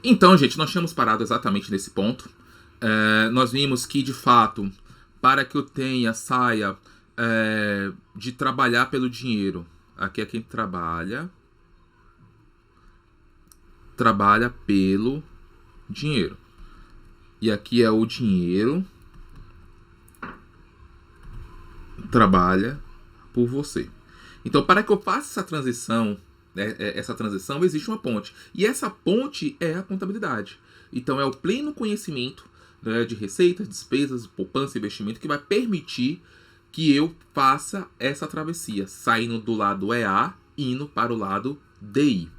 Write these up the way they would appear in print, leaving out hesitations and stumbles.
Então, gente, nós tínhamos parado exatamente nesse ponto. Nós vimos que, de fato, para que eu saia de trabalhar pelo dinheiro, aqui é quem trabalha pelo dinheiro. E aqui é o dinheiro trabalha por você. Então, para que eu faça essa transição, existe uma ponte. E essa ponte é a contabilidade. Então, é o pleno conhecimento, né, de receitas, despesas, poupança e investimento que vai permitir que eu faça essa travessia, saindo do lado EA e indo para o lado DI.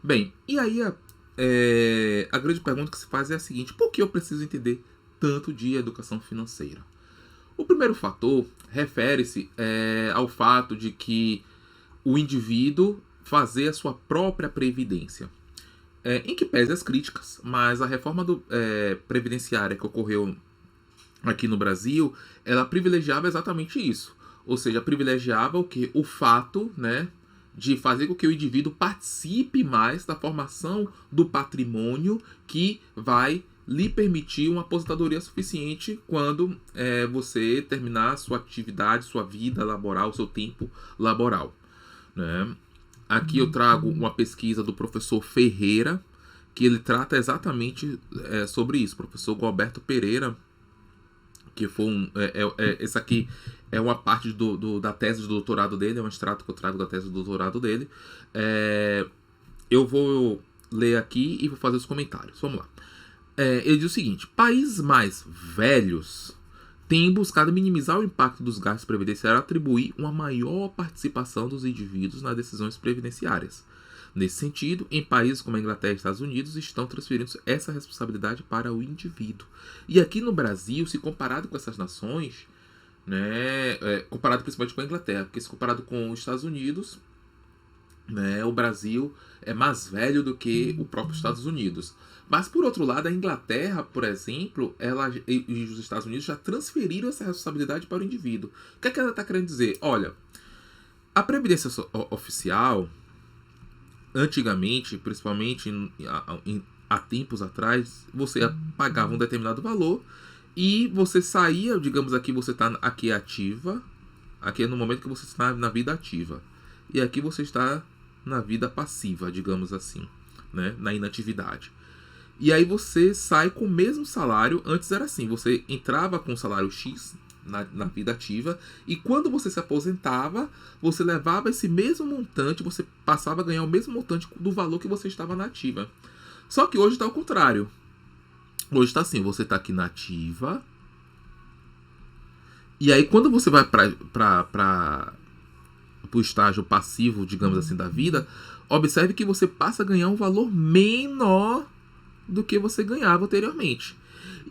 Bem, e aí a grande pergunta que se faz é a seguinte: por que eu preciso entender tanto de educação financeira? O primeiro fator refere-se ao fato de que o indivíduo fazer a sua própria previdência. Em que pese as críticas, mas a reforma previdenciária que ocorreu aqui no Brasil, ela privilegiava exatamente isso. Ou seja, privilegiava o que? O fato, né, de fazer com que o indivíduo participe mais da formação do patrimônio que vai lhe permitir uma aposentadoria suficiente quando você terminar sua atividade, sua vida laboral, seu tempo laboral, né? Aqui eu trago uma pesquisa do professor Ferreira, que ele trata exatamente sobre isso. Professor Gualberto Pereira, que foi essa aqui é uma parte da tese de doutorado dele, é um extrato que eu trago da tese de doutorado dele. Eu vou ler aqui e vou fazer os comentários. Vamos lá. Ele diz o seguinte: países mais velhos têm buscado minimizar o impacto dos gastos previdenciários e atribuir uma maior participação dos indivíduos nas decisões previdenciárias. Nesse sentido, em países como a Inglaterra e Estados Unidos, estão transferindo essa responsabilidade para o indivíduo. E aqui no Brasil, se comparado com essas nações, né, comparado principalmente com a Inglaterra, porque se comparado com os Estados Unidos, né, o Brasil é mais velho do que o próprio Estados Unidos. Mas, por outro lado, a Inglaterra, por exemplo, e os Estados Unidos já transferiram essa responsabilidade para o indivíduo. O que é que ela está querendo dizer? Olha, a Previdência Oficial, antigamente, principalmente há tempos atrás, você pagava um determinado valor e você saía, digamos aqui, você está aqui ativa, aqui é no momento que você está na vida ativa. E aqui você está na vida passiva, digamos assim, né? Na inatividade. E aí você sai com o mesmo salário. Antes era assim, você entrava com o salário X na vida ativa, e quando você se aposentava, você levava esse mesmo montante, você passava a ganhar o mesmo montante do valor que você estava na ativa. Só que hoje está ao contrário. Hoje está assim, você está aqui na ativa, e aí quando você vai para o estágio passivo, digamos assim, da vida, observe que você passa a ganhar um valor menor do que você ganhava anteriormente.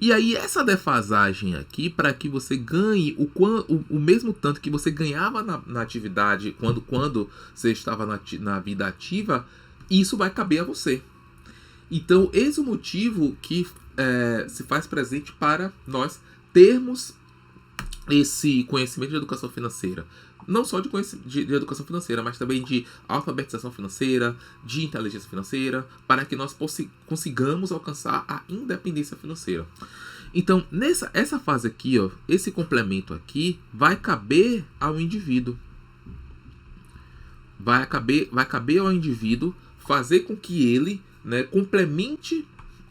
E aí essa defasagem aqui, para que você ganhe o mesmo tanto que você ganhava na atividade quando você estava na vida ativa, isso vai caber a você. Então esse é o motivo que se faz presente para nós termos esse conhecimento de educação financeira. Não só de educação financeira, mas também de alfabetização financeira, de inteligência financeira, para que nós consigamos alcançar a independência financeira. Então, essa fase aqui, ó, esse complemento aqui, vai caber ao indivíduo. Vai caber ao indivíduo fazer com que ele, né, complemente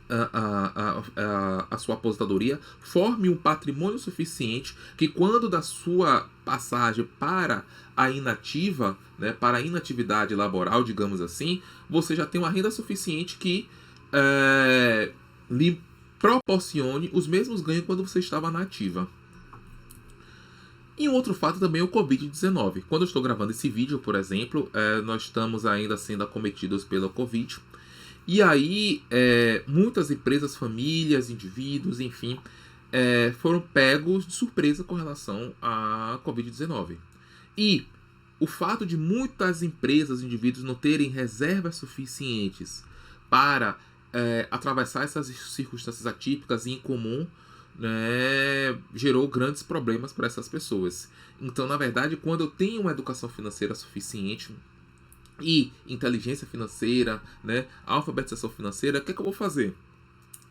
a sua aposentadoria, forme um patrimônio suficiente que, quando da sua passagem para a inativa, né, para a inatividade laboral, digamos assim, você já tem uma renda suficiente que lhe proporcione os mesmos ganhos quando você estava na ativa. E um outro fato também é o Covid-19. Quando eu estou gravando esse vídeo, por exemplo, nós estamos ainda sendo acometidos pela Covid. E aí, muitas empresas, famílias, indivíduos, enfim, foram pegos de surpresa com relação à Covid-19. E o fato de muitas empresas, indivíduos não terem reservas suficientes para atravessar essas circunstâncias atípicas e incomum, né, gerou grandes problemas para essas pessoas. Então, na verdade, quando eu tenho uma educação financeira suficiente, e inteligência financeira, né, alfabetização financeira, o que é que eu vou fazer?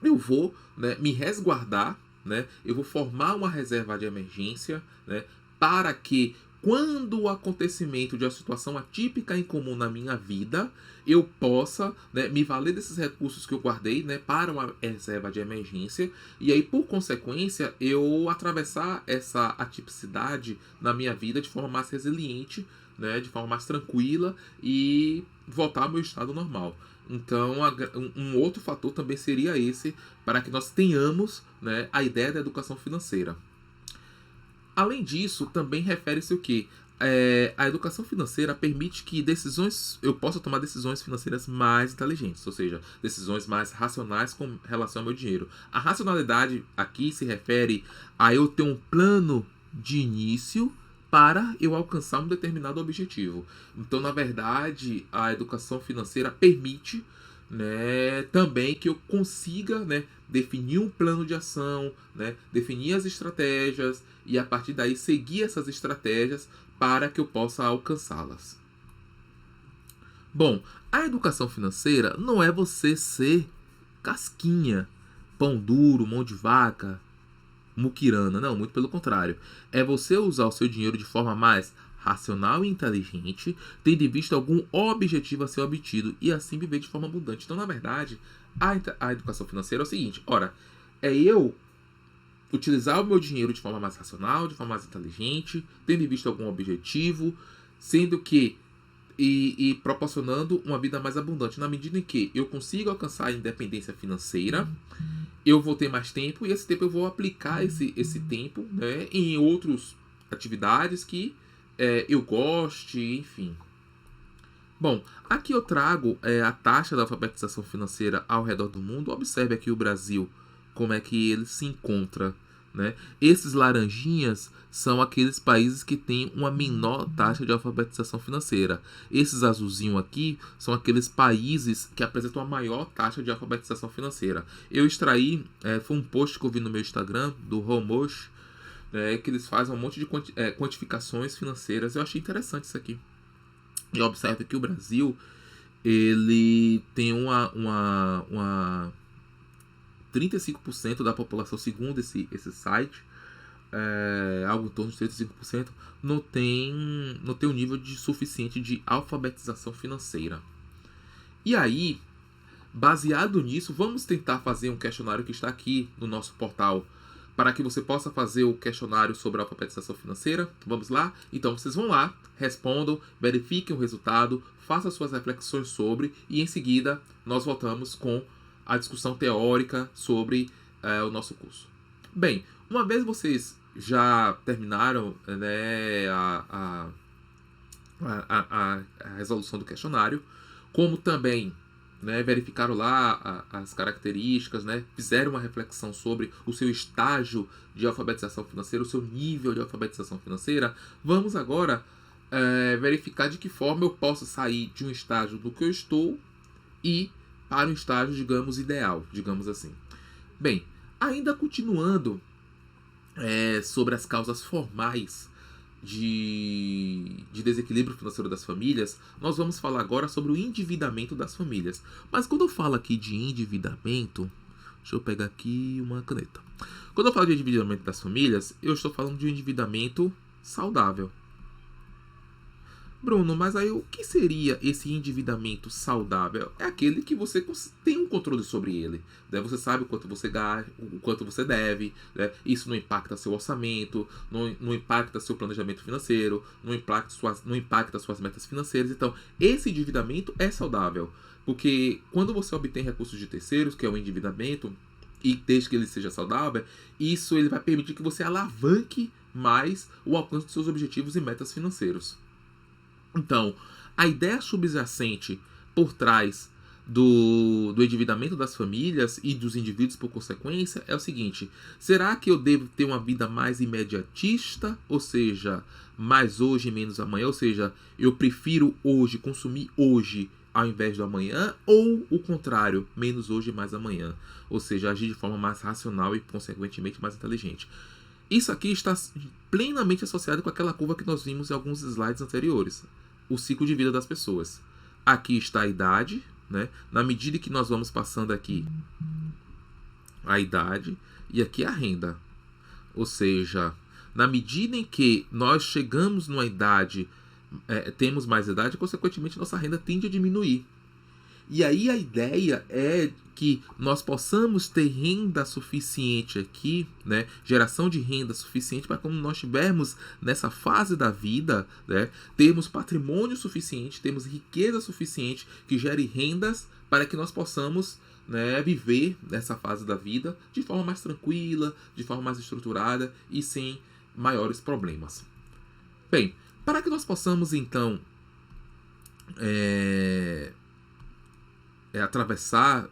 Eu vou, né, me resguardar, né, eu vou formar uma reserva de emergência, né, para que quando o acontecimento de uma situação atípica e incomum na minha vida, eu possa, né, me valer desses recursos que eu guardei, né, para uma reserva de emergência, e aí, por consequência, eu atravessar essa atipicidade na minha vida de forma mais resiliente, né, de forma mais tranquila e voltar ao meu estado normal. Então, um outro fator também seria esse, para que nós tenhamos, né, a ideia da educação financeira. Além disso, também refere-se o quê? A educação financeira permite que eu possa tomar decisões financeiras mais inteligentes, ou seja, decisões mais racionais com relação ao meu dinheiro. A racionalidade aqui se refere a eu ter um plano de início para eu alcançar um determinado objetivo. Então, na verdade, a educação financeira permite, né, também que eu consiga, né, definir um plano de ação, né, definir as estratégias e a partir daí seguir essas estratégias para que eu possa alcançá-las. Bom, a educação financeira não é você ser casquinha, pão duro, mão de vaca, muquirana, não, muito pelo contrário. É você usar o seu dinheiro de forma mais racional e inteligente, tendo em vista algum objetivo a ser obtido e assim viver de forma abundante. Então, na verdade, a educação financeira é o seguinte: ora, é eu utilizar o meu dinheiro de forma mais racional, de forma mais inteligente, tendo em vista algum objetivo, sendo que e proporcionando uma vida mais abundante, na medida em que eu consigo alcançar a independência financeira, eu vou ter mais tempo e esse tempo eu vou aplicar esse tempo, né, em outras atividades que eu goste, enfim. Bom, aqui eu trago a taxa da alfabetização financeira ao redor do mundo. Observe aqui o Brasil, como é que ele se encontra, né? Esses laranjinhas são aqueles países que têm uma menor taxa de alfabetização financeira. Esses azulzinhos aqui são aqueles países que apresentam a maior taxa de alfabetização financeira. Eu extraí, foi um post que eu vi no meu Instagram, do Romosh, que eles fazem um monte de quantificações financeiras. Eu achei interessante isso aqui. E observe que o Brasil, ele tem uma 35% da população, segundo esse site, algo em torno de 35%, não tem um nível suficiente de alfabetização financeira. E aí, baseado nisso, vamos tentar fazer um questionário que está aqui no nosso portal, para que você possa fazer o questionário sobre a alfabetização financeira. Vamos lá? Então, vocês vão lá, respondam, verifiquem o resultado, façam suas reflexões sobre, e em seguida nós voltamos com a discussão teórica sobre o nosso curso. Bem, uma vez vocês já terminaram, né, a resolução do questionário, como também, né, verificaram lá as características, né, fizeram uma reflexão sobre o seu estágio de alfabetização financeira, o seu nível de alfabetização financeira, vamos agora verificar de que forma eu posso sair de um estágio do que eu estou e para um estágio, digamos, ideal, digamos assim. Bem, ainda continuando sobre as causas formais de desequilíbrio financeiro das famílias, nós vamos falar agora sobre o endividamento das famílias. Mas quando eu falo aqui de endividamento, deixa eu pegar aqui uma caneta. Quando eu falo de endividamento das famílias, eu estou falando de um endividamento saudável. Bruno, mas aí o que seria esse endividamento saudável? É aquele que você tem um controle sobre ele, né? Você sabe o quanto você gasta, o quanto você deve, né? Isso não impacta seu orçamento, não impacta seu planejamento financeiro, não impacta suas metas financeiras. Então, esse endividamento é saudável, porque quando você obtém recursos de terceiros, que é o endividamento, e desde que ele seja saudável, isso ele vai permitir que você alavanque mais o alcance dos seus objetivos e metas financeiros. Então, a ideia subjacente por trás do endividamento das famílias e dos indivíduos por consequência é o seguinte: será que eu devo ter uma vida mais imediatista, ou seja, mais hoje e menos amanhã, ou seja, eu prefiro hoje, consumir hoje ao invés do amanhã, ou o contrário, menos hoje e mais amanhã, ou seja, agir de forma mais racional e consequentemente mais inteligente? Isso aqui está plenamente associado com aquela curva que nós vimos em alguns slides anteriores, o ciclo de vida das pessoas. aqui está a idade, né? Na medida que nós vamos passando aqui a idade, e aqui a renda. Ou seja, na medida em que nós chegamos numa idade, temos mais idade, consequentemente nossa renda tende a diminuir. E aí a ideia é que nós possamos ter renda suficiente aqui, né? Geração de renda suficiente para quando nós estivermos nessa fase da vida, né? Termos patrimônio suficiente, termos riqueza suficiente que gere rendas para que nós possamos, né, viver nessa fase da vida de forma mais tranquila, de forma mais estruturada e sem maiores problemas. Bem, para que nós possamos então atravessar,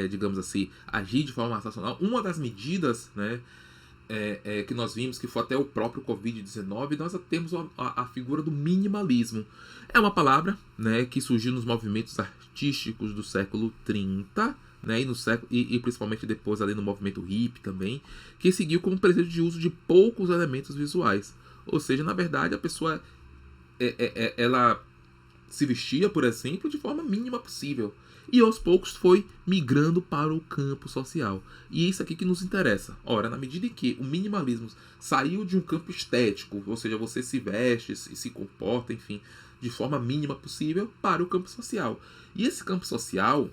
digamos assim, agir de forma mais racional, uma das medidas, né, que nós vimos, que foi até o próprio Covid-19, nós temos a figura do minimalismo. É uma palavra, né, que surgiu nos movimentos artísticos do século 30, né, e principalmente depois ali no movimento hippie também, que seguiu como preceito de uso de poucos elementos visuais. Ou seja, na verdade, a pessoa ela se vestia, por exemplo, de forma mínima possível. E aos poucos foi migrando para o campo social. E é isso aqui que nos interessa. Ora, na medida em que o minimalismo saiu de um campo estético, ou seja, você se veste e se comporta, enfim, de forma mínima possível, para o campo social. E esse campo social,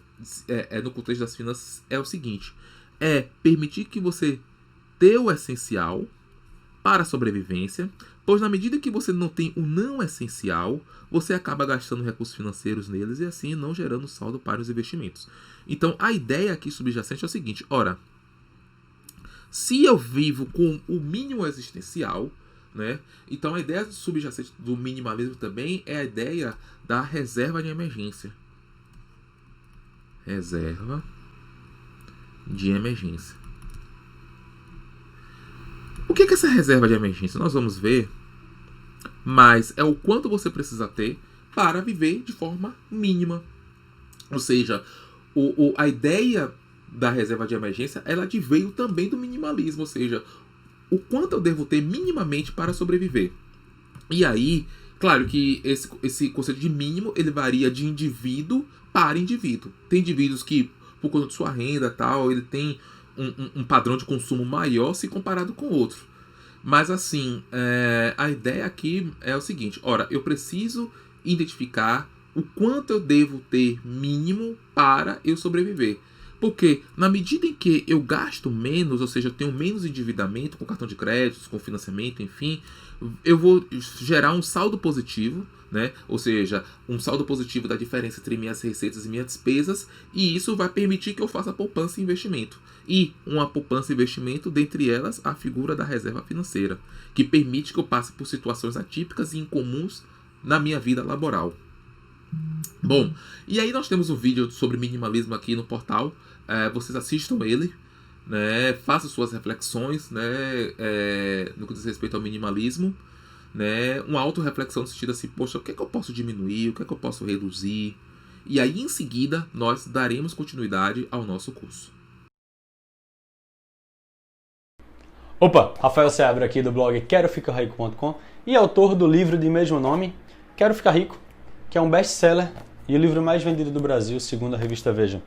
no contexto das finanças, é o seguinte: é permitir que você tenha o essencial para a sobrevivência, pois na medida que você não tem o não essencial, você acaba gastando recursos financeiros neles e assim não gerando saldo para os investimentos. Então a ideia aqui subjacente é o seguinte: ora, se eu vivo com o mínimo existencial, né, então a ideia subjacente do minimalismo também é a ideia da reserva de emergência. Reserva de emergência. O que é essa reserva de emergência? Nós vamos ver, mas é o quanto você precisa ter para viver de forma mínima. Ou seja, a ideia da reserva de emergência, ela veio também do minimalismo, ou seja, o quanto eu devo ter minimamente para sobreviver. E aí, claro que esse conceito de mínimo, ele varia de indivíduo para indivíduo. Tem indivíduos que, por conta de sua renda e tal, ele tem um padrão de consumo maior se comparado com outro. Mas assim, a ideia aqui é o seguinte: ora, eu preciso identificar o quanto eu devo ter mínimo para eu sobreviver. Porque na medida em que eu gasto menos, ou seja, eu tenho menos endividamento com cartão de crédito, com financiamento, enfim, eu vou gerar um saldo positivo, né? Ou seja, um saldo positivo da diferença entre minhas receitas e minhas despesas, e isso vai permitir que eu faça poupança e investimento. E uma poupança e investimento, dentre elas, a figura da reserva financeira, que permite que eu passe por situações atípicas e incomuns na minha vida laboral. Bom, e aí nós temos um vídeo sobre minimalismo aqui no portal. Vocês assistam ele, né? Façam suas reflexões, né? No que diz respeito ao minimalismo, né? Uma autorreflexão no sentido assim: poxa, o que é que eu posso diminuir? O que é que eu posso reduzir? E aí em seguida nós daremos continuidade ao nosso curso. Opa, Rafael Seabra aqui do blog queroficarrico.com e autor do livro de mesmo nome, Quero Ficar Rico, que é um best-seller e o livro mais vendido do Brasil, segundo a revista Veja.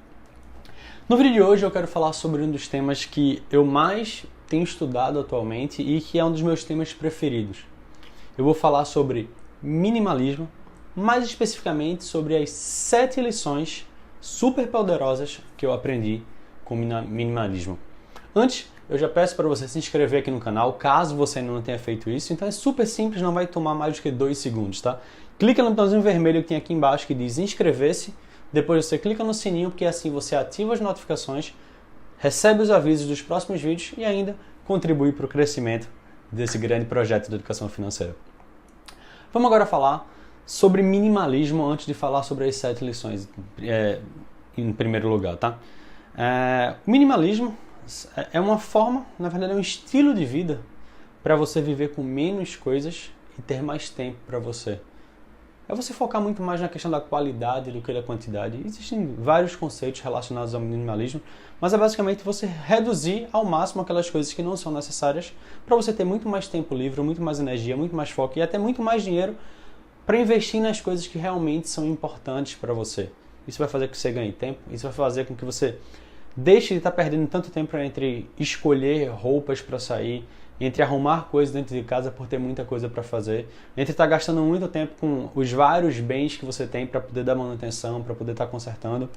No vídeo de hoje eu quero falar sobre um dos temas que eu mais tenho estudado atualmente e que é um dos meus temas preferidos. Eu vou falar sobre minimalismo, mais especificamente sobre as 7 lições super poderosas que eu aprendi com minimalismo. Antes, eu já peço para você se inscrever aqui no canal, caso você ainda não tenha feito isso. Então é super simples, não vai tomar mais do que 2 segundos, tá? Clica no botãozinho vermelho que tem aqui embaixo que diz inscrever-se. Depois você clica no sininho, porque assim você ativa as notificações, recebe os avisos dos próximos vídeos e ainda contribui para o crescimento desse grande projeto de educação financeira. Vamos agora falar sobre minimalismo antes de falar sobre as 7 lições em primeiro lugar, tá? O minimalismo é uma forma, na verdade é um estilo de vida para você viver com menos coisas e ter mais tempo para você. É você focar muito mais na questão da qualidade do que da quantidade. Existem vários conceitos relacionados ao minimalismo, mas é basicamente você reduzir ao máximo aquelas coisas que não são necessárias para você ter muito mais tempo livre, muito mais energia, muito mais foco e até muito mais dinheiro para investir nas coisas que realmente são importantes para você. Isso vai fazer com que você ganhe tempo, isso vai fazer com que você deixe de estar perdendo tanto tempo entre escolher roupas para sair, entre arrumar coisas dentro de casa por ter muita coisa para fazer, entre estar gastando muito tempo com os vários bens que você tem para poder dar manutenção, para poder estar consertando,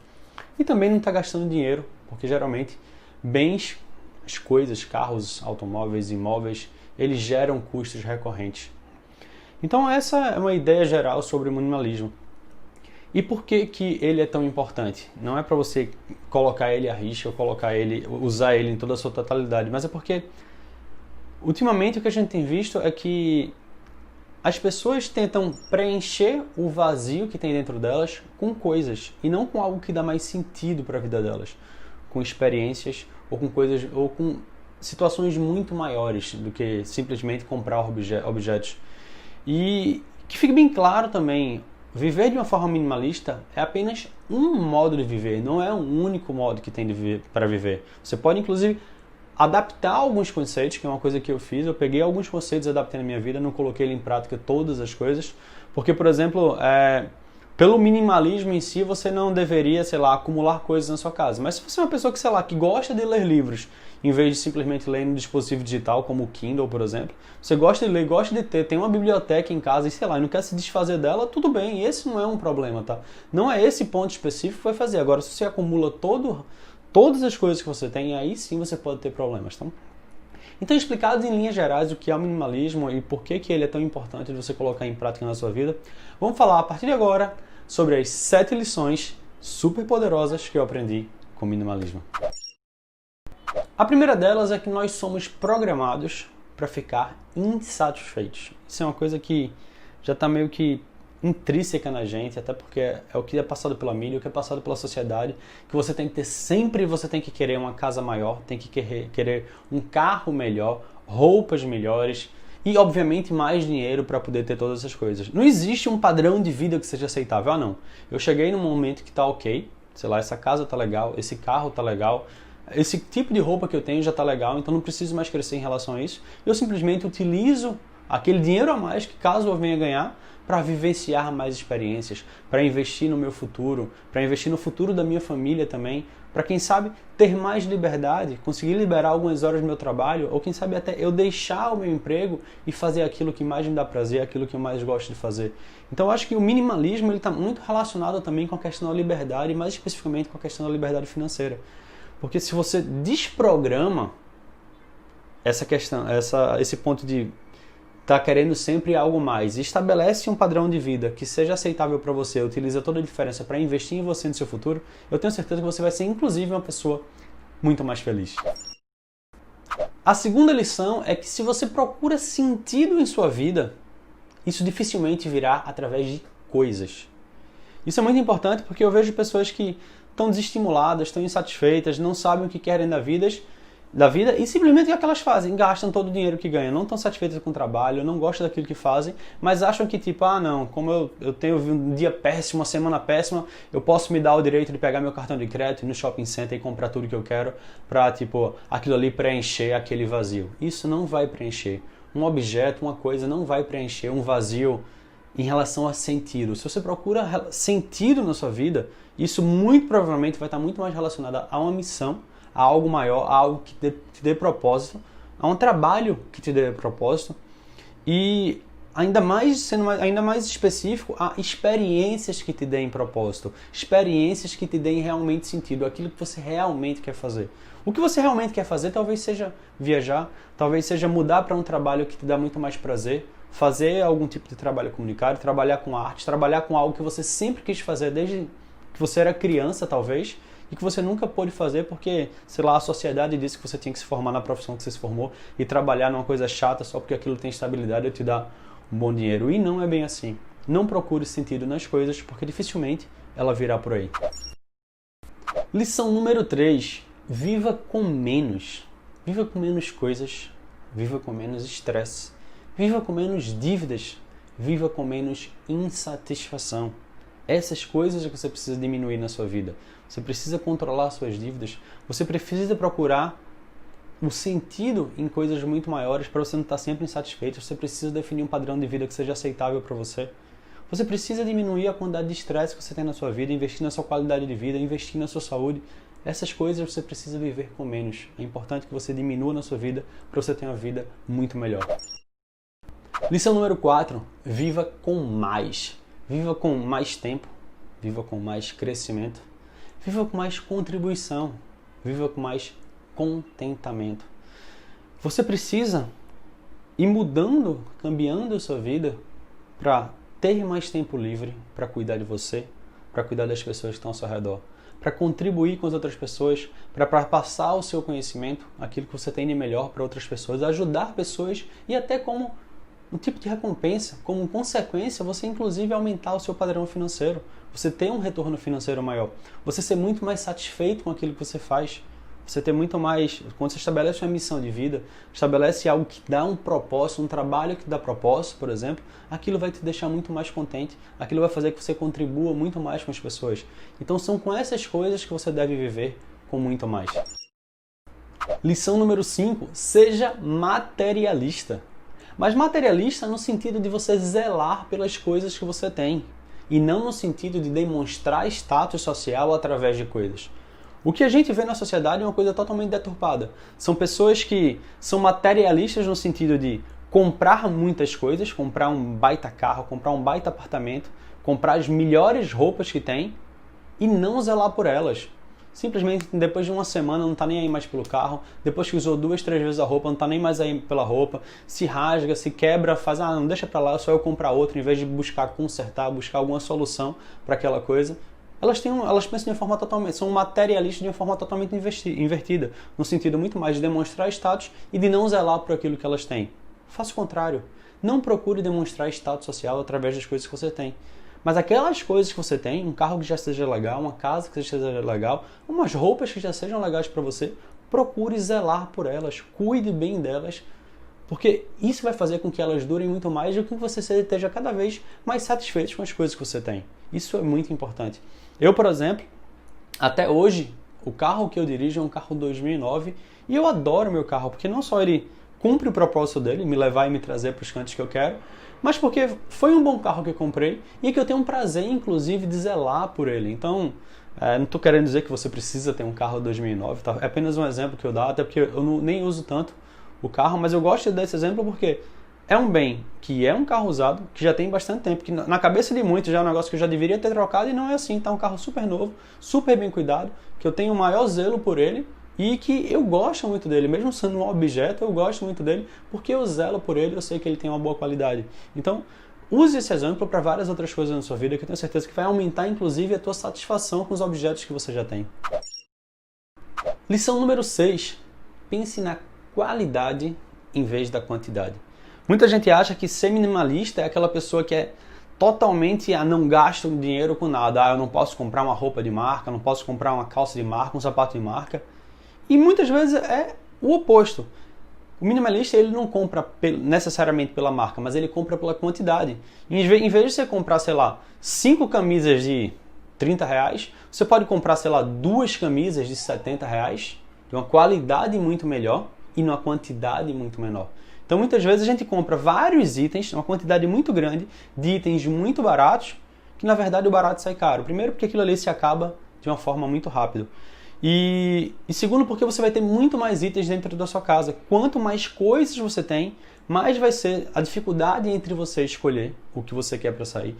e também não estar gastando dinheiro, porque geralmente bens, as coisas, carros, automóveis, imóveis, eles geram custos recorrentes. Então essa é uma ideia geral sobre o minimalismo. E por que que ele é tão importante? Não é para você colocar ele à risca ou usar ele em toda a sua totalidade, mas é porque ultimamente o que a gente tem visto é que as pessoas tentam preencher o vazio que tem dentro delas com coisas e não com algo que dá mais sentido para a vida delas, com experiências ou com coisas ou com situações muito maiores do que simplesmente comprar objetos. E que fique bem claro também, viver de uma forma minimalista é apenas um modo de viver, não é um único modo que tem para viver. Você pode, inclusive, adaptar alguns conceitos, que é uma coisa que eu fiz. Eu peguei alguns conceitos e adaptei na minha vida, não coloquei em prática todas as coisas. Porque, por exemplo, pelo minimalismo em si, você não deveria, acumular coisas na sua casa. Mas se você é uma pessoa que gosta de ler livros, em vez de simplesmente ler no dispositivo digital, como o Kindle, por exemplo, você gosta de ler, gosta de tem uma biblioteca em casa e, não quer se desfazer dela, tudo bem, esse não é um problema, tá? Não é esse ponto específico que vai fazer. Agora, se você acumula todas as coisas que você tem, aí sim você pode ter problemas, tá? Então, explicado em linhas gerais o que é o minimalismo e por que ele é tão importante de você colocar em prática na sua vida, vamos falar a partir de agora sobre as 7 lições super poderosas que eu aprendi com o minimalismo. A primeira delas é que nós somos programados para ficar insatisfeitos. Isso é uma coisa que já está meio que intrínseca na gente, até porque é o que é passado pela mídia, o que é passado pela sociedade, que você tem que ter sempre, você tem que querer uma casa maior, tem que querer um carro melhor, roupas melhores e, obviamente, mais dinheiro para poder ter todas essas coisas. Não existe um padrão de vida que seja aceitável. Ah, não. Eu cheguei num momento que tá ok, essa casa tá legal, esse carro tá legal, esse tipo de roupa que eu tenho já tá legal, então não preciso mais crescer em relação a isso. Eu simplesmente utilizo aquele dinheiro a mais que caso eu venha ganhar para vivenciar mais experiências, para investir no meu futuro, para investir no futuro da minha família também, para quem sabe ter mais liberdade, conseguir liberar algumas horas do meu trabalho, ou quem sabe até eu deixar o meu emprego e fazer aquilo que mais me dá prazer, aquilo que eu mais gosto de fazer. Então eu acho que o minimalismo está muito relacionado também com a questão da liberdade, mais especificamente com a questão da liberdade financeira. Porque se você desprograma esse ponto de tá querendo sempre algo mais e estabelece um padrão de vida que seja aceitável para você, utiliza toda a diferença para investir em você no seu futuro, eu tenho certeza que você vai ser, inclusive, uma pessoa muito mais feliz. A segunda lição é que se você procura sentido em sua vida, isso dificilmente virá através de coisas. Isso é muito importante porque eu vejo pessoas que estão desestimuladas, estão insatisfeitas, não sabem o que querem da vida e simplesmente o que elas fazem? Gastam todo o dinheiro que ganham, não estão satisfeitas com o trabalho, não gostam daquilo que fazem, mas acham que como eu tenho um dia péssimo, uma semana péssima, eu posso me dar o direito de pegar meu cartão de crédito, ir no shopping center e comprar tudo que eu quero para, aquilo ali preencher aquele vazio. Isso não vai preencher. Um objeto, uma coisa não vai preencher um vazio em relação a sentido. Se você procura sentido na sua vida, isso muito provavelmente vai estar muito mais relacionado a uma missão, a algo maior, a algo que te dê propósito, a um trabalho que te dê propósito e sendo ainda mais específico, a experiências que te deem propósito, experiências que te deem realmente sentido, aquilo que você realmente quer fazer. O que você realmente quer fazer talvez seja viajar, talvez seja mudar para um trabalho que te dá muito mais prazer, fazer algum tipo de trabalho comunitário, trabalhar com arte, trabalhar com algo que você sempre quis fazer desde que você era criança, talvez, e que você nunca pôde fazer porque, a sociedade disse que você tinha que se formar na profissão que você se formou e trabalhar numa coisa chata só porque aquilo tem estabilidade e te dá um bom dinheiro. E não é bem assim. Não procure sentido nas coisas porque dificilmente ela virá por aí. Lição número 3. Viva com menos. Viva com menos coisas. Viva com menos estresse. Viva com menos dívidas. Viva com menos insatisfação. Essas coisas que você precisa diminuir na sua vida. Você precisa controlar suas dívidas. Você precisa procurar o sentido em coisas muito maiores para você não estar sempre insatisfeito. Você precisa definir um padrão de vida que seja aceitável para você. Você precisa diminuir a quantidade de estresse que você tem na sua vida, investir na sua qualidade de vida, investir na sua saúde. Essas coisas você precisa viver com menos. É importante que você diminua na sua vida para você ter uma vida muito melhor. Lição número 4. Viva com mais. Viva com mais tempo. Viva com mais crescimento. Viva com mais contribuição. Viva com mais contentamento. Você precisa ir mudando, cambiando a sua vida para ter mais tempo livre para cuidar de você, para cuidar das pessoas que estão ao seu redor, para contribuir com as outras pessoas, para passar o seu conhecimento, aquilo que você tem de melhor para outras pessoas, ajudar pessoas e até como um tipo de recompensa, como consequência, você inclusive aumentar o seu padrão financeiro, você ter um retorno financeiro maior, você ser muito mais satisfeito com aquilo que você faz, você ter muito mais, quando você estabelece uma missão de vida, estabelece algo que dá um propósito, um trabalho que dá propósito, por exemplo, aquilo vai te deixar muito mais contente, aquilo vai fazer que você contribua muito mais com as pessoas. Então são com essas coisas que você deve viver com muito mais. Lição número 5, seja materialista. Mas materialista no sentido de você zelar pelas coisas que você tem, e não no sentido de demonstrar status social através de coisas. O que a gente vê na sociedade é uma coisa totalmente deturpada. São pessoas que são materialistas no sentido de comprar muitas coisas, comprar um baita carro, comprar um baita apartamento, comprar as melhores roupas que tem e não zelar por elas. Simplesmente depois de uma semana não está nem aí mais pelo carro, depois que usou 2, 3 vezes a roupa, não está nem mais aí pela roupa, se rasga, se quebra, faz, não deixa para lá, só eu comprar outra, em vez de buscar consertar, buscar alguma solução para aquela coisa. Elas pensam de uma forma totalmente, são materialistas de uma forma totalmente invertida, no sentido muito mais de demonstrar status e de não zelar por aquilo que elas têm. Faça o contrário. Não procure demonstrar status social através das coisas que você tem. Mas aquelas coisas que você tem, um carro que já seja legal, uma casa que seja legal, umas roupas que já sejam legais para você, procure zelar por elas, cuide bem delas, porque isso vai fazer com que elas durem muito mais e que você esteja cada vez mais satisfeito com as coisas que você tem. Isso é muito importante. Eu, por exemplo, até hoje, o carro que eu dirijo é um carro 2009 e eu adoro meu carro, porque não só ele cumpre o propósito dele, me levar e me trazer para os cantos que eu quero, mas porque foi um bom carro que eu comprei e que eu tenho um prazer, inclusive, de zelar por ele. Então, não estou querendo dizer que você precisa ter um carro 2009, tá? É apenas um exemplo que eu dou, até porque eu nem uso tanto o carro, mas eu gosto desse exemplo porque é um bem que é um carro usado, que já tem bastante tempo, que na cabeça de muitos já é um negócio que eu já deveria ter trocado e não é assim. Tá um carro super novo, super bem cuidado, que eu tenho o maior zelo por ele e que eu gosto muito dele. Mesmo sendo um objeto, eu gosto muito dele porque eu zelo por ele, eu sei que ele tem uma boa qualidade. Então, use esse exemplo para várias outras coisas na sua vida que eu tenho certeza que vai aumentar inclusive a tua satisfação com os objetos que você já tem. Lição número 6. Pense na qualidade em vez da quantidade. Muita gente acha que ser minimalista é aquela pessoa que é totalmente não gasto dinheiro com nada. Eu não posso comprar uma roupa de marca, não posso comprar uma calça de marca, um sapato de marca. E muitas vezes é o oposto. O minimalista ele não compra necessariamente pela marca, mas ele compra pela quantidade. Em vez de você comprar, 5 camisas de R$30, você pode comprar, 2 camisas de R$70, de uma qualidade muito melhor e numa quantidade muito menor. Então muitas vezes a gente compra vários itens, uma quantidade muito grande de itens muito baratos, que na verdade o barato sai caro. Primeiro porque aquilo ali se acaba de uma forma muito rápida. E segundo porque você vai ter muito mais itens dentro da sua casa. Quanto mais coisas você tem, mais vai ser a dificuldade entre você escolher o que você quer para sair.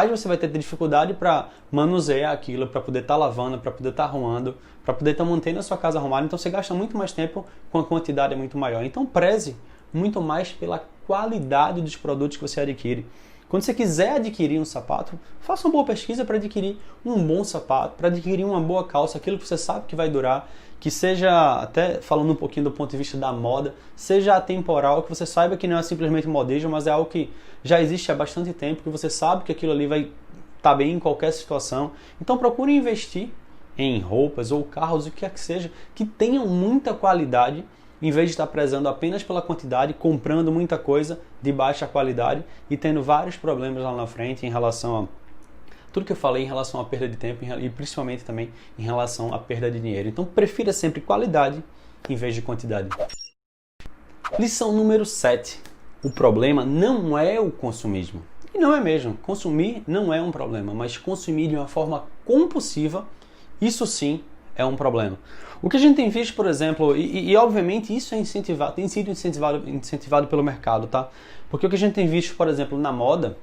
Você vai ter dificuldade para manusear aquilo, para poder estar lavando, para poder estar arrumando, para poder estar mantendo a sua casa arrumada. Então você gasta muito mais tempo com a quantidade muito maior. Então preze muito mais pela qualidade dos produtos que você adquire. Quando você quiser adquirir um sapato, faça uma boa pesquisa para adquirir um bom sapato, para adquirir uma boa calça, aquilo que você sabe que vai durar, que seja, até falando um pouquinho do ponto de vista da moda, seja atemporal, que você saiba que não é simplesmente modismo, mas é algo que já existe há bastante tempo, que você sabe que aquilo ali vai estar bem em qualquer situação. Então procure investir em roupas ou carros, o que quer que seja, que tenham muita qualidade, em vez de estar prezando apenas pela quantidade, comprando muita coisa de baixa qualidade e tendo vários problemas lá na frente em relação a tudo que eu falei em relação à perda de tempo e principalmente também em relação à perda de dinheiro. Então prefira sempre qualidade em vez de quantidade. Lição número 7. O problema não é o consumismo. E não é mesmo. Consumir não é um problema, mas consumir de uma forma compulsiva, isso sim é um problema. O que a gente tem visto, por exemplo, e obviamente isso é incentivado, tem sido incentivado pelo mercado, tá? Porque o que a gente tem visto, por exemplo, na moda,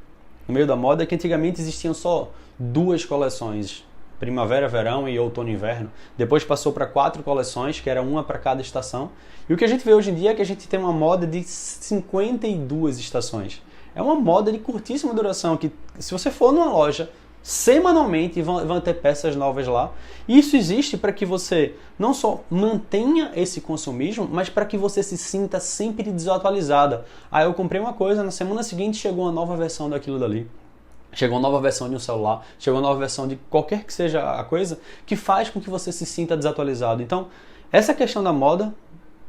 no meio da moda, é que antigamente existiam só 2 coleções, primavera, verão e outono e inverno. Depois passou para 4 coleções, que era uma para cada estação. E o que a gente vê hoje em dia é que a gente tem uma moda de 52 estações. É uma moda de curtíssima duração, que se você for numa loja, semanalmente vão ter peças novas lá. E isso existe para que você não só mantenha esse consumismo, mas para que você se sinta sempre desatualizada. Ah, eu comprei uma coisa, na semana seguinte chegou uma nova versão daquilo dali. Chegou uma nova versão de um celular, chegou uma nova versão de qualquer que seja a coisa, que faz com que você se sinta desatualizado. Então, essa questão da moda,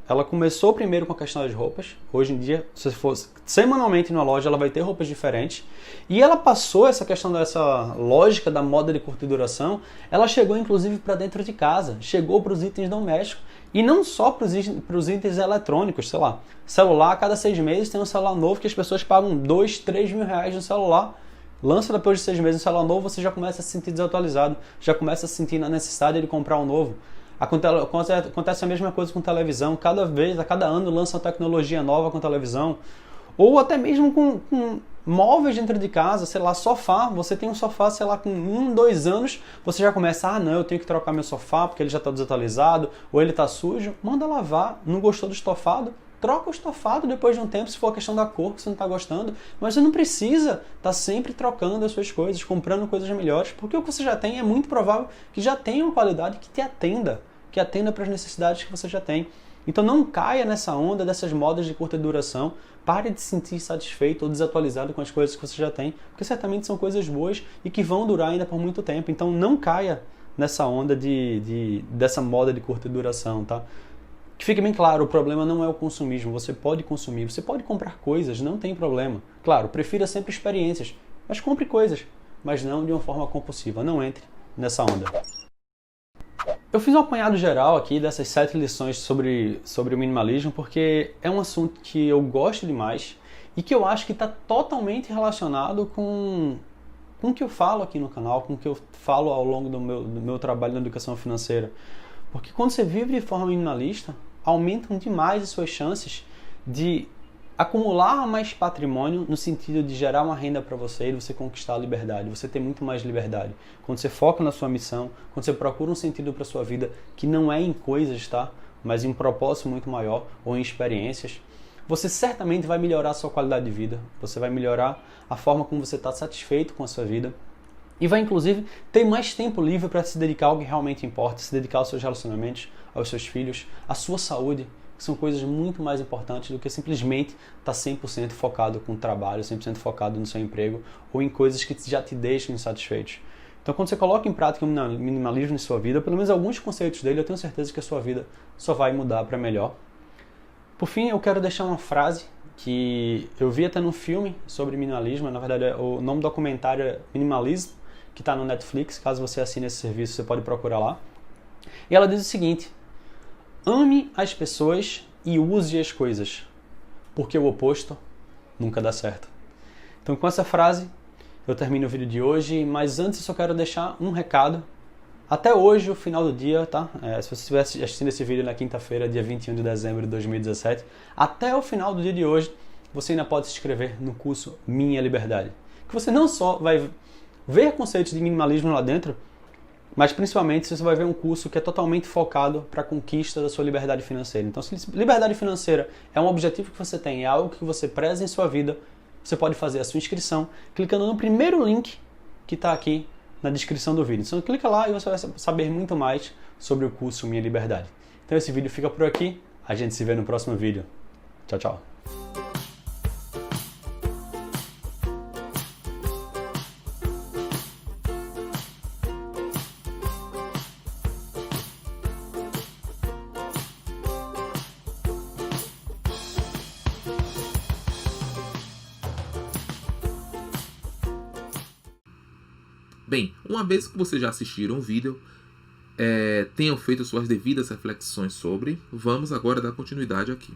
ela começou primeiro com a questão das roupas. Hoje em dia, se você for semanalmente na loja, ela vai ter roupas diferentes. E ela passou essa questão dessa lógica da moda de curta duração, ela chegou inclusive para dentro de casa, chegou para os itens domésticos. E não só para os itens eletrônicos, sei lá. Celular, a cada 6 meses tem um celular novo que as pessoas pagam 2, 3 mil reais no celular. Lança depois de 6 meses um celular novo, você já começa a se sentir desatualizado, já começa a sentir a necessidade de comprar um novo. Acontece a mesma coisa com televisão, a cada ano lança uma tecnologia nova com televisão, ou até mesmo com móveis dentro de casa, sei lá, sofá, você tem um sofá, sei lá, com 1, 2 anos, você já começa, não, eu tenho que trocar meu sofá porque ele já está desatualizado, ou ele está sujo, manda lavar, não gostou do estofado? Troca o estofado depois de um tempo, se for a questão da cor que você não está gostando. Mas você não precisa estar sempre trocando as suas coisas, comprando coisas melhores, porque o que você já tem é muito provável que já tenha uma qualidade que atenda para as necessidades que você já tem. Então não caia nessa onda dessas modas de curta duração. Pare de se sentir satisfeito ou desatualizado com as coisas que você já tem, porque certamente são coisas boas e que vão durar ainda por muito tempo. Então não caia nessa onda dessa moda de curta duração, tá? Que fique bem claro, o problema não é o consumismo. Você pode consumir, você pode comprar coisas, não tem problema. Claro, prefira sempre experiências, mas compre coisas, mas não de uma forma compulsiva. Não entre nessa onda. Eu fiz um apanhado geral aqui dessas 7 lições sobre o minimalismo, porque é um assunto que eu gosto demais e que eu acho que está totalmente relacionado com o que eu falo aqui no canal, com o que eu falo ao longo do meu trabalho na educação financeira. Porque quando você vive de forma minimalista, aumentam demais as suas chances de acumular mais patrimônio no sentido de gerar uma renda para você e você conquistar a liberdade, você ter muito mais liberdade. Quando você foca na sua missão, quando você procura um sentido para a sua vida que não é em coisas, tá? Mas em um propósito muito maior ou em experiências, você certamente vai melhorar a sua qualidade de vida, você vai melhorar a forma como você está satisfeito com a sua vida e vai inclusive ter mais tempo livre para se dedicar ao que realmente importa, se dedicar aos seus relacionamentos, aos seus filhos, à sua saúde, que são coisas muito mais importantes do que simplesmente estar 100% focado com o trabalho, 100% focado no seu emprego ou em coisas que já te deixam insatisfeitos. Então, quando você coloca em prática o minimalismo em sua vida, pelo menos alguns conceitos dele, eu tenho certeza que a sua vida só vai mudar para melhor. Por fim, eu quero deixar uma frase que eu vi até num filme sobre minimalismo, na verdade o nome do documentário é Minimalism, que está no Netflix, caso você assine esse serviço, você pode procurar lá. E ela diz o seguinte: ame as pessoas e use as coisas, porque o oposto nunca dá certo. Então, com essa frase, eu termino o vídeo de hoje, mas antes eu só quero deixar um recado. Até hoje, o final do dia, tá? Se você estiver assistindo esse vídeo na quinta-feira, dia 21 de dezembro de 2017, até o final do dia de hoje, você ainda pode se inscrever no curso Minha Liberdade. Que você não só vai ver conceitos de minimalismo lá dentro, mas principalmente você vai ver um curso que é totalmente focado para a conquista da sua liberdade financeira. Então, se liberdade financeira é um objetivo que você tem, é algo que você preza em sua vida, você pode fazer a sua inscrição clicando no primeiro link que está aqui na descrição do vídeo. Então clica lá e você vai saber muito mais sobre o curso Minha Liberdade. Então esse vídeo fica por aqui, a gente se vê no próximo vídeo. Tchau, tchau. Bem, uma vez que vocês já assistiram o vídeo, tenham feito suas devidas reflexões sobre, vamos agora dar continuidade aqui.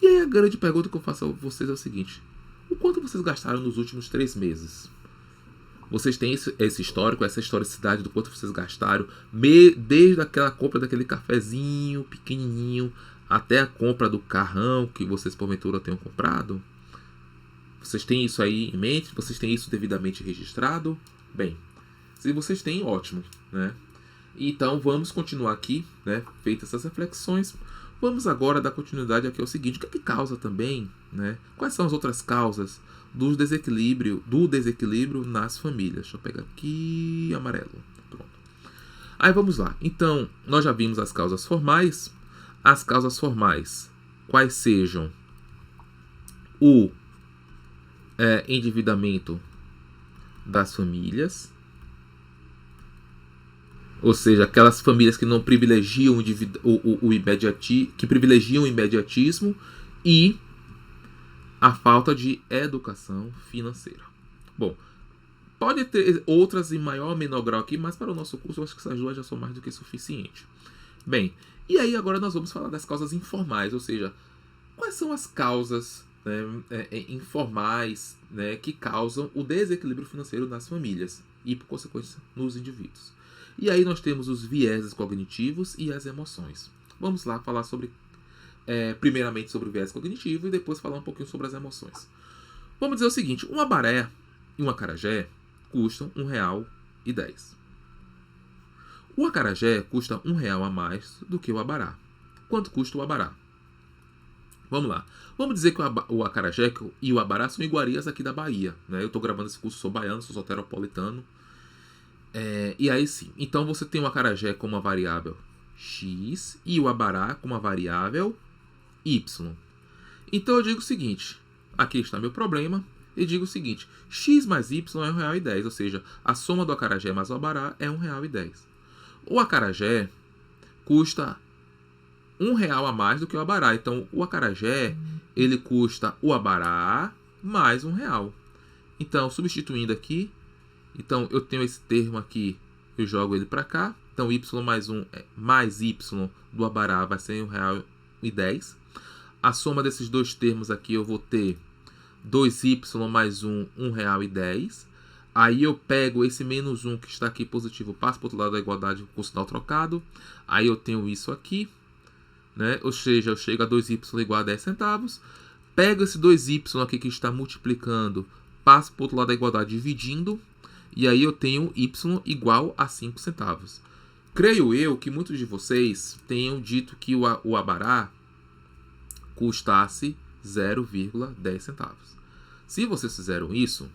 E aí a grande pergunta que eu faço a vocês é o seguinte: O quanto vocês gastaram nos últimos 3 meses? Vocês têm esse histórico, essa historicidade do quanto vocês gastaram, desde aquela compra daquele cafezinho pequenininho até a compra do carrão que vocês porventura tenham comprado? Vocês têm isso aí em mente? Vocês têm isso devidamente registrado? Bem, se vocês têm, ótimo, né? Então vamos continuar aqui, né? Feitas essas reflexões, vamos agora dar continuidade aqui ao seguinte: o que é que causa também, né? Quais são as outras causas do desequilíbrio nas famílias? Deixa eu pegar aqui, amarelo. Pronto. Aí vamos lá. Então, nós já vimos as causas formais. As causas formais, quais sejam o endividamento das famílias, ou seja, aquelas famílias que não privilegiam que privilegiam o imediatismo, e a falta de educação financeira. Bom, pode ter outras em maior ou menor grau aqui, mas para o nosso curso eu acho que essas duas já são mais do que suficiente. Bem, e aí agora nós vamos falar das causas informais, ou seja, quais são as causas, né, informais, né, que causam o desequilíbrio financeiro nas famílias e, por consequência, nos indivíduos. E aí nós temos os vieses cognitivos e as emoções. Vamos lá falar primeiramente sobre o viés cognitivo e depois falar um pouquinho sobre as emoções. Vamos dizer o seguinte: um abaré e um acarajé custam R$1,10. O acarajé custa R$1 a mais do que o abará. Quanto custa o abará? Vamos lá. Vamos dizer que o acarajé e o abará são iguarias aqui da Bahia, né? Eu estou gravando esse curso, sou baiano, sou soteropolitano. E aí sim. Então você tem o acarajé com uma variável x e o abará com uma variável y. Então eu digo o seguinte: aqui está meu problema. E digo o seguinte: x mais y é R$1,10, ou seja, a soma do acarajé mais o abará é R$1,10. O acarajé custa R$1 a mais do que o abará. Então o acarajé ele custa o abará mais R$1. Então, substituindo aqui, então eu tenho esse termo aqui, eu jogo ele para cá. Então y mais 1 mais y do abará vai ser R$1,10. A soma desses dois termos aqui eu vou ter 2y mais 1, R$1,10. Aí eu pego esse menos 1 que está aqui positivo, passo para o outro lado da igualdade com o sinal trocado. Aí eu tenho isso aqui, né? Ou seja, eu chego a 2y igual a 10 centavos. Pego esse 2y aqui que está multiplicando, passo para o outro lado da igualdade dividindo. E aí eu tenho y igual a 5 centavos. Creio eu que muitos de vocês tenham dito que o abará custasse 0,10 centavos. Se vocês fizeram isso,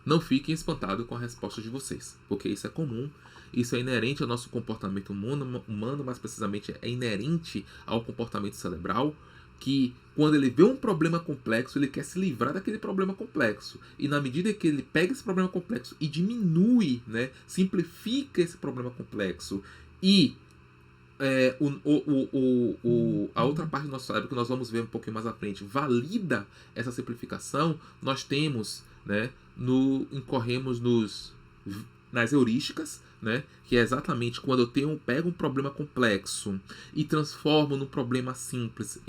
não fiquem espantados com a resposta de vocês, porque isso é comum, isso é inerente ao nosso comportamento humano, mais precisamente é inerente ao comportamento cerebral, que quando ele vê um problema complexo, ele quer se livrar daquele problema complexo. E na medida que ele pega esse problema complexo e diminui, né, simplifica esse problema complexo e a outra parte do nosso cérebro, que nós vamos ver um pouquinho mais à frente, valida essa simplificação, nós temos, né, incorremos nas heurísticas, né, que é exatamente quando eu pego um problema complexo e transformo num problema simples.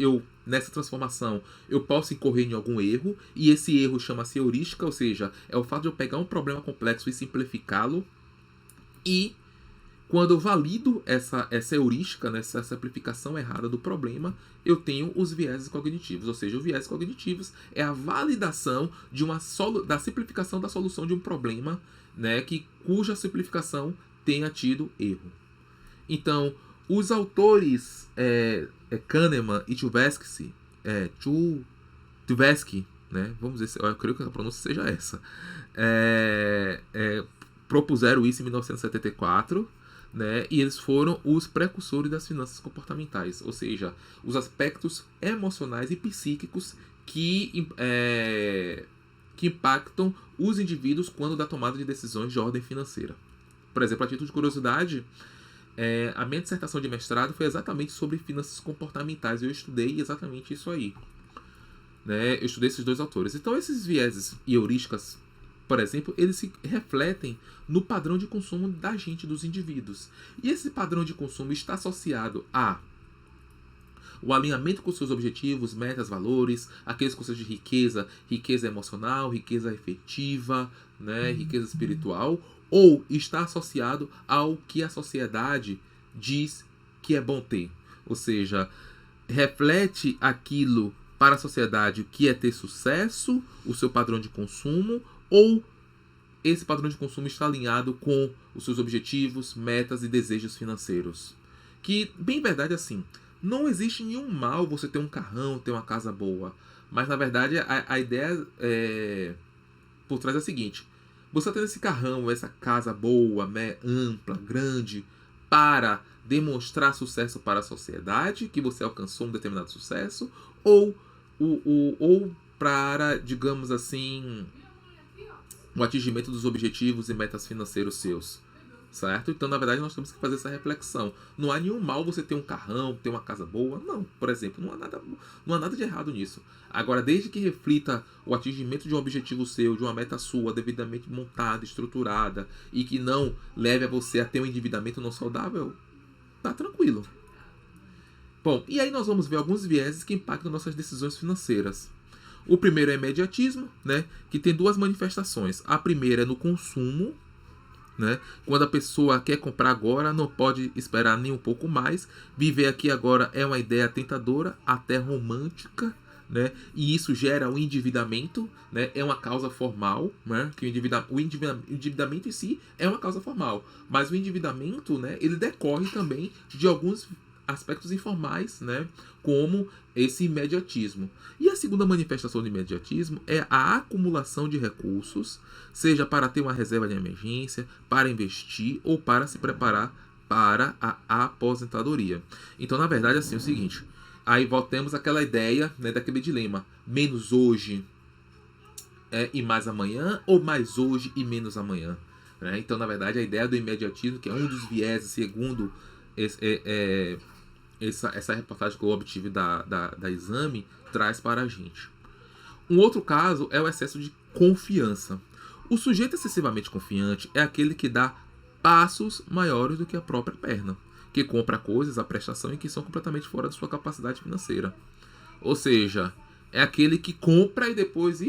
Nessa transformação eu posso incorrer em algum erro, e esse erro chama-se heurística, ou seja, é o fato de eu pegar um problema complexo e simplificá-lo. E quando eu valido essa heurística, né, essa simplificação errada do problema, eu tenho os vieses cognitivos. Ou seja, os vieses cognitivos é a validação da simplificação da solução de um problema, né, cuja simplificação tenha tido erro. Então, os autores Kahneman e Tversky, né, vamos dizer, eu creio que a pronúncia seja essa, propuseram isso em 1974, né, e eles foram os precursores das finanças comportamentais, ou seja, os aspectos emocionais e psíquicos que impactam os indivíduos quando da tomada de decisões de ordem financeira. Por exemplo, a título de curiosidade, a minha dissertação de mestrado foi exatamente sobre finanças comportamentais. Eu estudei exatamente isso aí, né? Eu estudei esses dois autores. Então, esses vieses e heurísticas, por exemplo, eles se refletem no padrão de consumo da gente, dos indivíduos. E esse padrão de consumo está associado a o alinhamento com seus objetivos, metas, valores, aqueles conceitos de riqueza, riqueza emocional, riqueza efetiva, né, riqueza espiritual, ou está associado ao que a sociedade diz que é bom ter. Ou seja, reflete aquilo para a sociedade o que é ter sucesso, o seu padrão de consumo, ou esse padrão de consumo está alinhado com os seus objetivos, metas e desejos financeiros. Que, bem verdade, assim, não existe nenhum mal você ter um carrão, ter uma casa boa. Mas, na verdade, a ideia por trás é a seguinte. Você tendo esse carrão, essa casa boa, né, ampla, grande, para demonstrar sucesso para a sociedade, que você alcançou um determinado sucesso, ou para, digamos assim, o atingimento dos objetivos e metas financeiros seus, certo? Então, na verdade, nós temos que fazer essa reflexão. Não há nenhum mal você ter um carrão, ter uma casa boa. Não, por exemplo, não há nada de errado nisso. Agora, desde que reflita o atingimento de um objetivo seu, de uma meta sua, devidamente montada, estruturada, e que não leve a você a ter um endividamento não saudável, tá tranquilo. Bom, e aí nós vamos ver alguns vieses que impactam nossas decisões financeiras. O primeiro é imediatismo, né, que tem duas manifestações. A primeira é no consumo, né, quando a pessoa quer comprar agora, não pode esperar nem um pouco mais. Viver aqui agora é uma ideia tentadora, até romântica, né, e isso gera um endividamento, né, é uma causa formal, né, que o endividamento em si é uma causa formal, mas o endividamento, né, ele decorre também de alguns aspectos informais, né, como esse imediatismo. E a segunda manifestação de imediatismo é a acumulação de recursos, seja para ter uma reserva de emergência, para investir ou para se preparar para a aposentadoria. Então, na verdade, assim, é o seguinte, aí voltamos àquela ideia, né, daquele dilema, menos hoje e mais amanhã, ou mais hoje e menos amanhã, né? Então, na verdade, a ideia do imediatismo, que é um dos vieses, segundo essa reportagem que eu obtive da Exame, traz para a gente. Um outro caso é o excesso de confiança. O sujeito excessivamente confiante é aquele que dá passos maiores do que a própria perna, que compra coisas à prestação e que são completamente fora da sua capacidade financeira. Ou seja, é aquele que compra e depois,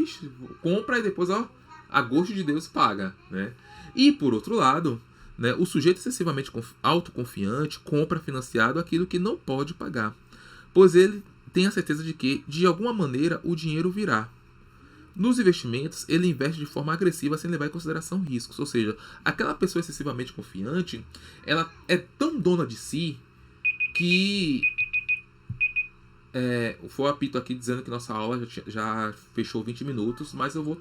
ó, a gosto de Deus paga, né? E por outro lado, né, o sujeito excessivamente autoconfiante compra financiado aquilo que não pode pagar, pois ele tem a certeza de que, de alguma maneira, o dinheiro virá. Nos investimentos, ele investe de forma agressiva sem levar em consideração riscos. Ou seja, aquela pessoa excessivamente confiante, ela é tão dona de si que... foi o apito aqui dizendo que nossa aula já fechou 20 minutos, mas eu vou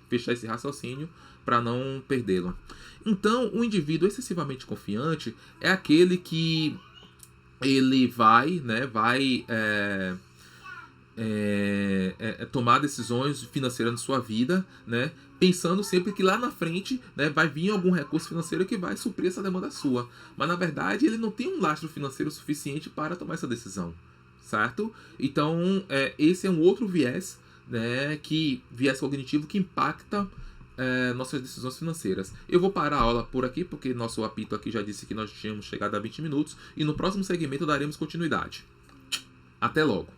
fechar esse raciocínio para não perdê-lo. Então, o indivíduo excessivamente confiante é aquele que ele vai tomar decisões financeiras na sua vida, né, pensando sempre que lá na frente, né, vai vir algum recurso financeiro que vai suprir essa demanda sua. Mas, na verdade, ele não tem um lastro financeiro suficiente para tomar essa decisão, certo? Então, esse é um outro viés, né, viés cognitivo que impacta nossas decisões financeiras. Eu vou parar a aula por aqui, porque nosso apito aqui já disse que nós tínhamos chegado a 20 minutos, e no próximo segmento daremos continuidade. Até logo!